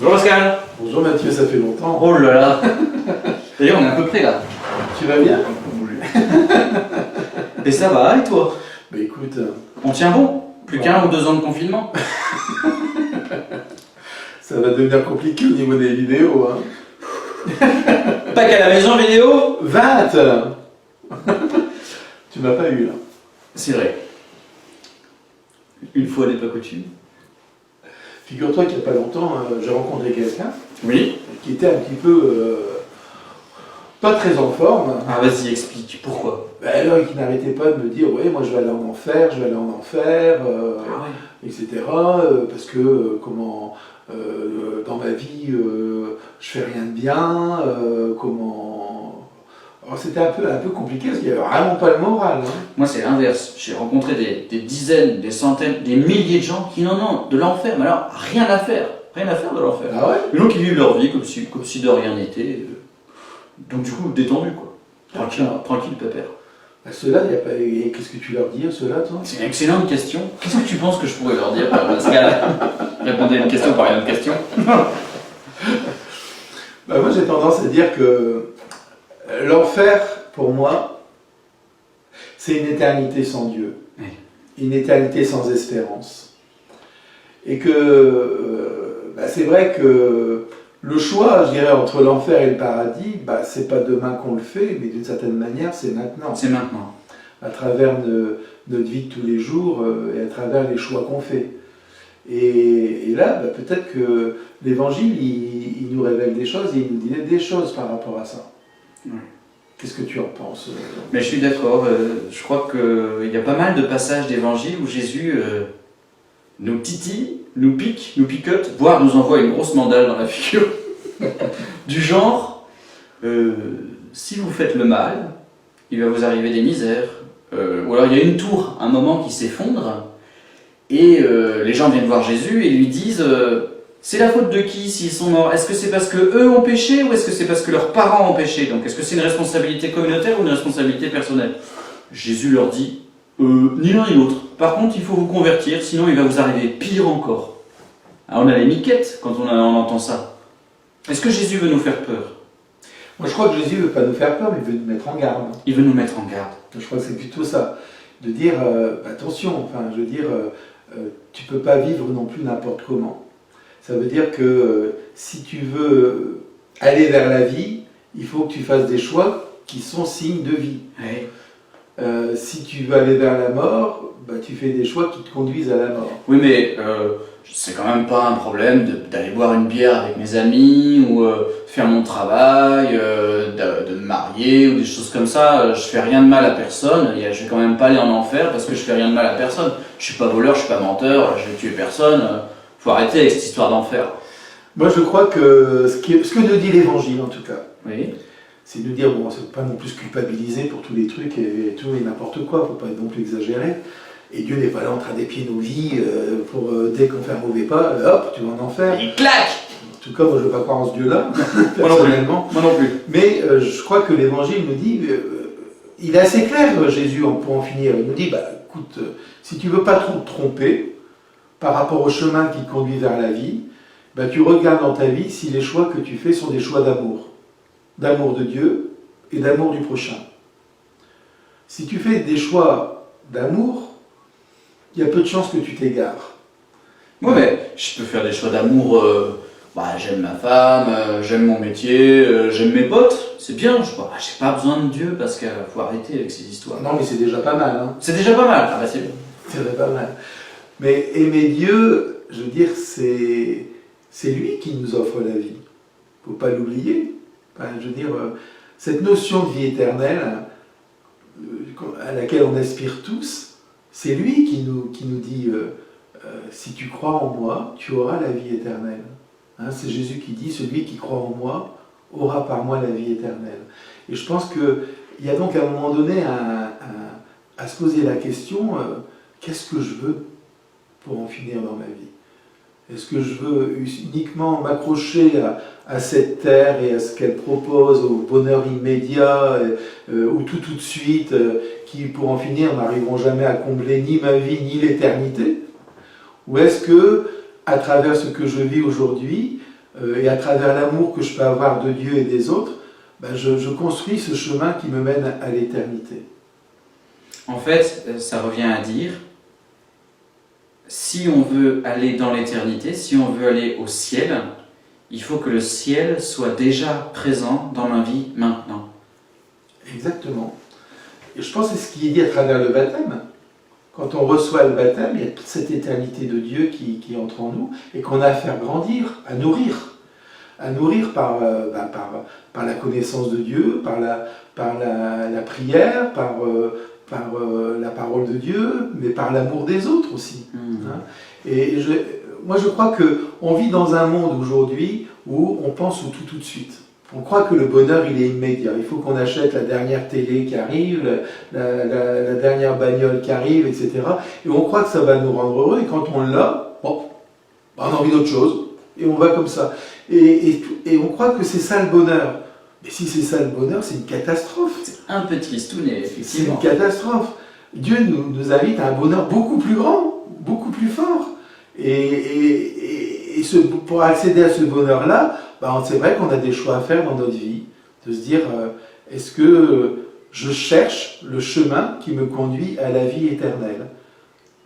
Bonjour Pascal. Bonjour Mathieu, ça fait longtemps. Oh là là. D'ailleurs on est à peu près là. Tu vas bien? Et ça va, et toi? Bah écoute... On tient bon? Plus qu'un ou 2 ans de confinement? Ça va devenir compliqué au niveau des vidéos, hein. Pas qu'à la maison vidéo? 20. Tu m'as pas eu là. C'est vrai. Une fois n'est pas coutume. Figure-toi qu'il n'y a pas longtemps, j'ai rencontré quelqu'un Oui. qui était un petit peu... pas très en forme. Ah vas-y, explique, pourquoi? Bah, alors, qui n'arrêtait pas de me dire, ouais, moi je vais aller en enfer, je vais aller en enfer, Ah ouais. etc. Parce que, dans ma vie, je fais rien de bien, Alors, c'était un peu compliqué, parce qu'il n'y avait vraiment pas le moral. Hein. Moi c'est l'inverse. J'ai rencontré des dizaines, des centaines, des milliers de gens qui n'en ont de l'enfer, mais alors rien à faire. Rien à faire de l'enfer. Ah ouais? Les gens qui vivent leur vie comme si de rien n'était. Donc du coup, détendu quoi. Tranquille, pépère. À ceux-là, il n'y a pas... Et qu'est-ce que tu leur dis à ceux-là, toi? C'est une excellente question. Qu'est-ce que tu penses que je pourrais leur dire, Pascal? Répondez à une question par une autre question. Bah, moi, j'ai tendance à dire que l'enfer, pour moi, c'est une éternité sans Dieu. Oui. Une éternité sans espérance. Et que c'est vrai que le choix, je dirais, entre l'enfer et le paradis, c'est pas demain qu'on le fait, mais d'une certaine manière, c'est maintenant. C'est maintenant. À travers notre vie de tous les jours et à travers les choix qu'on fait. Et là, peut-être que l'Évangile, il nous révèle des choses et il nous dit des choses par rapport à ça. Oui. Qu'est-ce que tu en penses? Mais je suis d'accord. Je crois qu'il y a pas mal de passages d'Évangile où Jésus nous titille, nous pique, nous picote, voire nous envoie une grosse mandale dans la figure. Du genre, si vous faites le mal, il va vous arriver des misères. Ou alors il y a une tour, un moment qui s'effondre, et les gens viennent voir Jésus et lui disent c'est la faute de qui s'ils sont morts? Est-ce que c'est parce que eux ont péché ou est-ce que c'est parce que leurs parents ont péché? Donc est-ce que c'est une responsabilité communautaire ou une responsabilité personnelle? Jésus leur dit ni l'un ni l'autre. Par contre, il faut vous convertir, sinon il va vous arriver pire encore. Alors on a les miquettes quand on entend ça. Est-ce que Jésus veut nous faire peur? Moi, je crois que Jésus ne veut pas nous faire peur, mais il veut nous mettre en garde. Il veut nous mettre en garde. Je crois que c'est plutôt ça. De dire, attention, enfin, je veux dire, tu ne peux pas vivre non plus n'importe comment. Ça veut dire que si tu veux aller vers la vie, il faut que tu fasses des choix qui sont signes de vie. Oui. Si tu veux aller vers la mort, tu fais des choix qui te conduisent à la mort. Oui, mais c'est quand même pas un problème d'aller boire une bière avec mes amis ou faire mon travail, de me marier ou des choses comme ça. Je fais rien de mal à personne. Je vais quand même pas aller en enfer parce que je fais rien de mal à personne. Je suis pas voleur, je suis pas menteur, je vais tuer personne. Faut arrêter avec cette histoire d'enfer. Moi, je crois que ce que nous dit l'Évangile, en tout cas, Oui. c'est de nous dire, bon, c'est pas non plus culpabiliser pour tous les trucs et tout et n'importe quoi, faut pas non plus exagérer. Et Dieu n'est pas là en train d'épier nos vies pour dès qu'on fait un mauvais pas, hop, tu vas en enfer. Il claque. En tout cas, moi je ne veux pas croire en ce Dieu-là, Moi non plus. personnellement. Moi non plus. Mais je crois que l'Évangile nous dit, il est assez clair, Jésus, pour en finir. Il nous dit, écoute, si tu ne veux pas trop te tromper par rapport au chemin qui te conduit vers la vie, tu regardes dans ta vie si les choix que tu fais sont des choix d'amour. D'amour de Dieu et d'amour du prochain. Si tu fais des choix d'amour, il y a peu de chances que tu t'égares. Ouais, mais je peux faire des choix d'amour. J'aime ma femme, j'aime mon métier, j'aime mes potes. C'est bien. J'ai pas besoin de Dieu parce qu'il faut arrêter avec ces histoires. Non, mais c'est déjà pas mal. Hein. C'est déjà pas mal. Ah bah c'est bien. C'est déjà pas mal. Mais aimer Dieu, je veux dire, c'est lui qui nous offre la vie. Il ne faut pas l'oublier. Enfin, je veux dire, cette notion de vie éternelle, à laquelle on aspire tous, c'est lui qui nous dit si tu crois en moi, tu auras la vie éternelle. Hein, c'est Jésus qui dit celui qui croit en moi aura par moi la vie éternelle. Et je pense qu'il y a donc à un moment donné à se poser la question qu'est-ce que je veux pour en finir dans ma vie? Est-ce que je veux uniquement m'accrocher à cette terre et à ce qu'elle propose, au bonheur immédiat, ou tout de suite, qui pour en finir n'arriveront jamais à combler ni ma vie ni l'éternité? Ou est-ce que, à travers ce que je vis aujourd'hui, et à travers l'amour que je peux avoir de Dieu et des autres, je construis ce chemin qui me mène à l'éternité. En fait, ça revient à dire, si on veut aller dans l'éternité, si on veut aller au ciel, il faut que le ciel soit déjà présent dans ma vie maintenant. Exactement. Et je pense que c'est ce qui est dit à travers le baptême. Quand on reçoit le baptême, il y a toute cette éternité de Dieu qui entre en nous et qu'on a à faire grandir, à nourrir. À nourrir par la connaissance de Dieu, par la prière, par la parole de Dieu, mais par l'amour des autres aussi. Hein. Et moi je crois qu'on vit dans un monde aujourd'hui où on pense au tout de suite. On croit que le bonheur il est immédiat. Il faut qu'on achète la dernière télé qui arrive, la dernière bagnole qui arrive, etc. Et on croit que ça va nous rendre heureux. Et quand on l'a, bon, on a envie d'autre chose. Et on va comme ça. Et on croit que c'est ça le bonheur. Mais si c'est ça le bonheur, c'est une catastrophe. C'est un peu tristounet, effectivement. C'est une catastrophe. Dieu nous invite à un bonheur beaucoup plus grand, beaucoup plus fort. Pour accéder à ce bonheur-là, c'est vrai qu'on a des choix à faire dans notre vie. De se dire, est-ce que je cherche le chemin qui me conduit à la vie éternelle?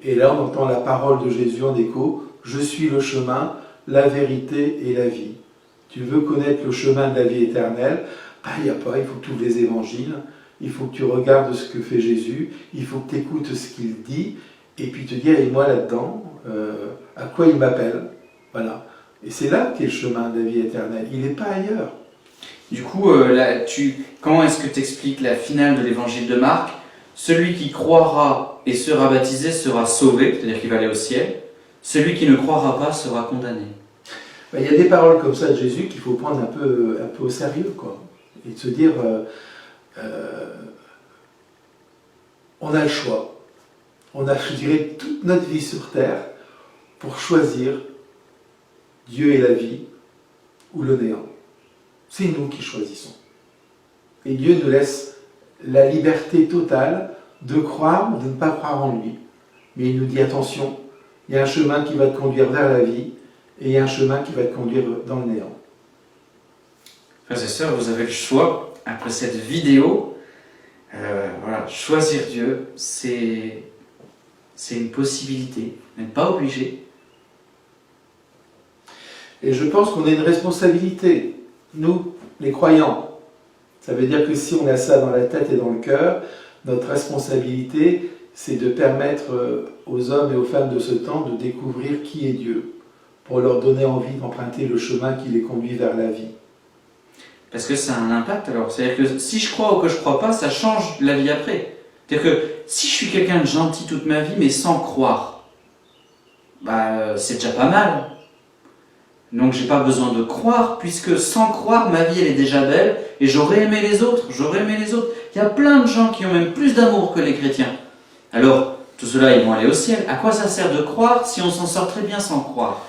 Et là, on entend la parole de Jésus en écho, je suis le chemin, la vérité et la vie. Tu veux connaître le chemin de la vie éternelle? Il n'y a pas, il faut que tu ouvres les évangiles, il faut que tu regardes ce que fait Jésus, il faut que tu écoutes ce qu'il dit, et puis te dire, et moi là-dedans, à quoi il m'appelle? Voilà. Et c'est là qu'est le chemin de la vie éternelle, il n'est pas ailleurs. Du coup, comment est-ce que tu expliques la finale de l'évangile de Marc? Celui qui croira et sera baptisé sera sauvé, c'est-à-dire qu'il va aller au ciel. Celui qui ne croira pas sera condamné. Il y a des paroles comme ça de Jésus qu'il faut prendre un peu au sérieux, quoi. Et de se dire, on a le choix. On a, je dirais, toute notre vie sur terre pour choisir Dieu et la vie ou le néant. C'est nous qui choisissons. Et Dieu nous laisse la liberté totale de croire ou de ne pas croire en lui. Mais il nous dit, attention, il y a un chemin qui va te conduire vers la vie, et il y a un chemin qui va te conduire dans le néant. Frères et sœurs, vous avez le choix, après cette vidéo, choisir Dieu, c'est une possibilité, vous n'êtes pas obligé. Et je pense qu'on a une responsabilité, nous, les croyants. Ça veut dire que si on a ça dans la tête et dans le cœur, notre responsabilité, c'est de permettre aux hommes et aux femmes de ce temps de découvrir qui est Dieu, pour leur donner envie d'emprunter le chemin qui les conduit vers la vie. Parce que ça a un impact alors. C'est-à-dire que si je crois ou que je ne crois pas, ça change la vie après. C'est-à-dire que si je suis quelqu'un de gentil toute ma vie, mais sans croire, c'est déjà pas mal. Donc j'ai pas besoin de croire, puisque sans croire, ma vie elle est déjà belle, et j'aurais aimé les autres, Il y a plein de gens qui ont même plus d'amour que les chrétiens. Alors, tout cela, ils vont aller au ciel. À quoi ça sert de croire si on s'en sort très bien sans croire?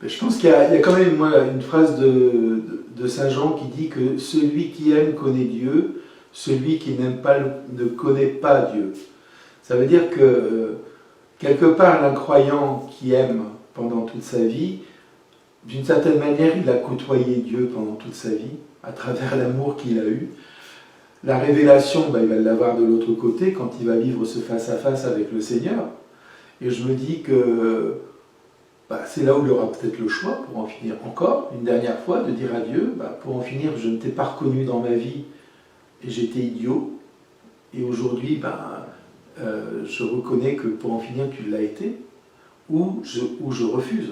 Je pense qu'il y a quand même une phrase de Saint Jean qui dit que celui qui aime connaît Dieu, celui qui n'aime pas ne connaît pas Dieu. Ça veut dire que quelque part l'incroyant qui aime pendant toute sa vie, d'une certaine manière il a côtoyé Dieu pendant toute sa vie, à travers l'amour qu'il a eu. La révélation, il va l'avoir de l'autre côté quand il va vivre ce face-à-face avec le Seigneur. Et je me dis que c'est là où il aura peut-être le choix pour en finir encore, une dernière fois, de dire à Dieu, pour en finir, je ne t'ai pas reconnu dans ma vie et j'étais idiot. Et aujourd'hui, je reconnais que pour en finir, tu l'as été, ou je refuse.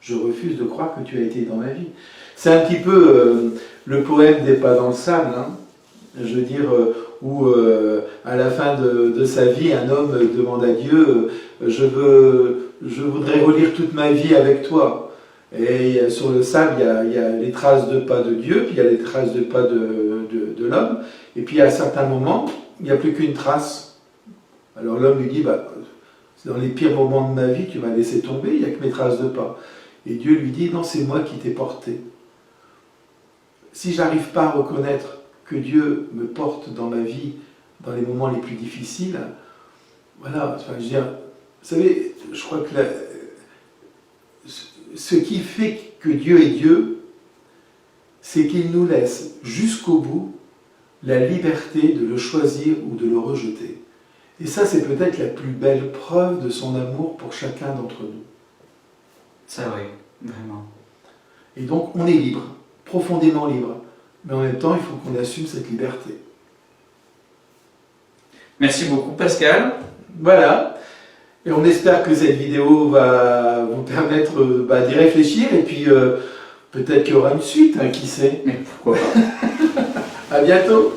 Je refuse de croire que tu as été dans ma vie. C'est un petit peu le poème des pas dans le sable, hein. Je veux dire, où à la fin de sa vie, un homme demande à Dieu, je voudrais relire toute ma vie avec toi. Et sur le sable, il y a les traces de pas de Dieu, puis il y a les traces de pas de l'homme, et puis à un certain moment, il n'y a plus qu'une trace. Alors l'homme lui dit, c'est dans les pires moments de ma vie, tu m'as laissé tomber, il n'y a que mes traces de pas. Et Dieu lui dit, non, c'est moi qui t'ai porté. Si j'arrive pas à reconnaître que Dieu me porte dans ma vie, dans les moments les plus difficiles, voilà, je veux dire, vous savez, je crois que ce qui fait que Dieu est Dieu, c'est qu'il nous laisse jusqu'au bout la liberté de le choisir ou de le rejeter. Et ça, c'est peut-être la plus belle preuve de son amour pour chacun d'entre nous. Ça oui, vraiment. Et donc, on est libre, profondément libre. Mais en même temps, il faut qu'on assume cette liberté. Merci beaucoup Pascal. Voilà. Et on espère que cette vidéo va vous permettre d'y réfléchir. Et puis, peut-être qu'il y aura une suite, hein, qui sait. Mais pourquoi pas. À bientôt.